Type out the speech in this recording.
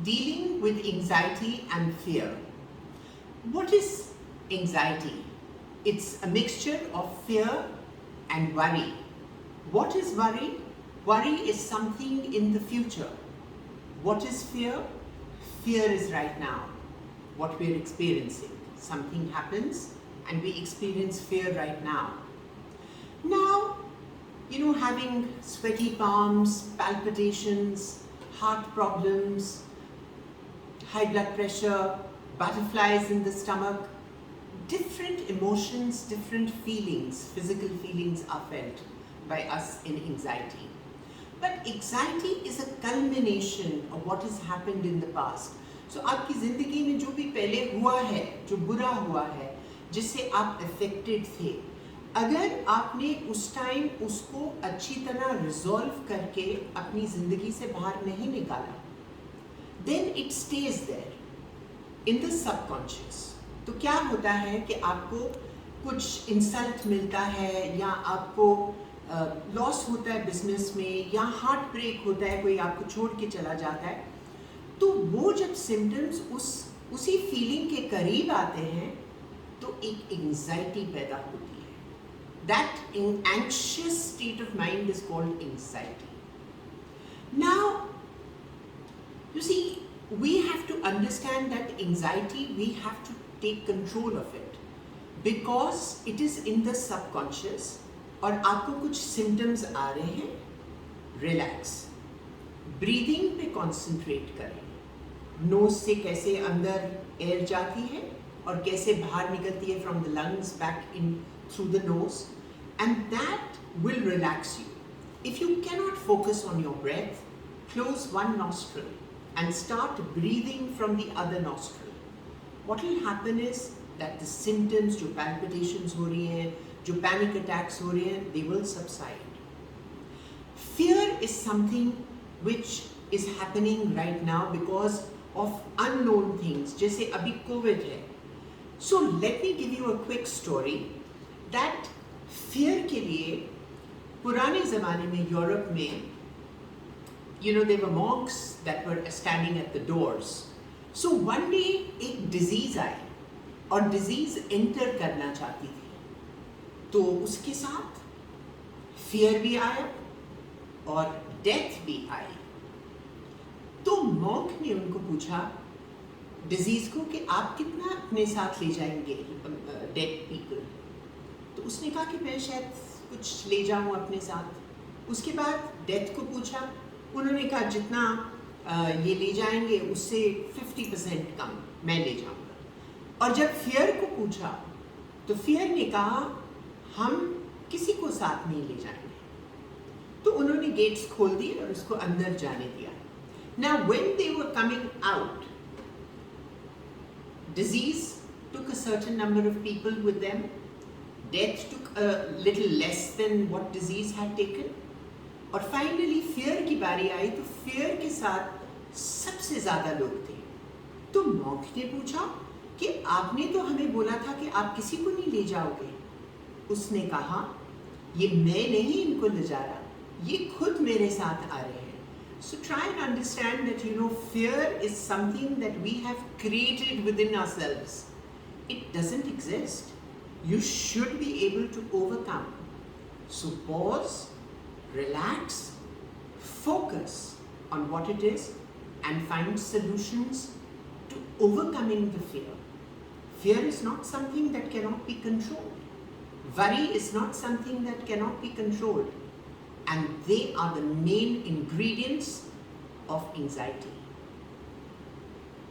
dealing with anxiety and fear. What is anxiety? It's a mixture of fear and worry. What is worry? Worry is something in the future. What is fear? Fear is right now, what we're experiencing. Something happens and we experience fear right now. Now, having sweaty palms, palpitations, heart problems, high blood pressure, butterflies in the stomach, different emotions, different feelings, physical feelings are felt by us in anxiety. But anxiety is a culmination of what has happened in the past. So आपकी ज़िंदगी में जो भी पहले हुआ है, जो बुरा हुआ है, जिससे आप affected थे, अगर आपने उस टाइम उसको अच्छी तरह रिजॉल्व करके अपनी ज़िंदगी से बाहर नहीं निकाला, then it stays there in the subconscious. तो क्या होता है कि आपको कुछ इंसल्ट मिलता है या आपको लॉस होता है बिजनेस में या हार्ट ब्रेक होता है, कोई आपको छोड़ के चला जाता है, तो वो जब सिम्टम्स उसी फीलिंग के करीब आते हैं तो एक एंजाइटी पैदा होती है. That anxious state of mind is called anxiety. Now you see, we have to understand that anxiety, we have to take control of it because it is in the subconscious. और आपको कुछ symptoms आ रहे हैं, relax, breathing पे concentrate करें, nose से कैसे अंदर air जाती है और कैसे बाहर निकलती है from the lungs back in through the nose, and that will relax you. If you cannot focus on your breath, close one nostril and start breathing from the other nostril. What will happen is that the symptoms, जो palpitations हो रही हैं, जो panic attacks हो रहे हैं, they will subside. Fear is something which is happening right now because of unknown things. जैसे अभी COVID है. So let me give you a quick story that fear के लिए पुराने ज़माने में यूरोप में, there were monks that were standing at the doors. So one day एक disease आई और disease enter करना चाहती थी, तो उसके साथ fear भी आया और death भी आई. तो monk ने उनको पूछा disease को कि आप कितना अपने साथ ले जाएंगे dead people. तो उसने कहा कि मैं शायद कुछ ले जाऊं अपने साथ. उसके बाद death को पूछा, उन्होंने कहा जितना ये ले जाएंगे उससे 50% कम मैं ले जाऊंगा. और जब फियर को पूछा तो फियर ने कहा हम किसी को साथ नहीं ले जाएंगे. तो उन्होंने गेट्स खोल दिए और उसको अंदर जाने दिया. Now when they were coming out, disease took a certain number of people with them. Death took a little less than what disease had taken. और फाइनली फियर की बारी आई तो फियर के साथ सबसे ज़्यादा लोग थे. तो मॉन्क ने पूछा कि आपने तो हमें बोला था कि आप किसी को नहीं ले जाओगे. उसने कहा ये मैं नहीं इनको ले जा रहा, ये खुद मेरे साथ आ रहे हैं. So try and understand that fear is something that we have created within ourselves. It doesn't exist. You should be able to overcome. So pause, relax, focus on what it is and find solutions to overcoming the fear. Fear is not something that cannot be controlled. Worry is not something that cannot be controlled. And they are the main ingredients of anxiety.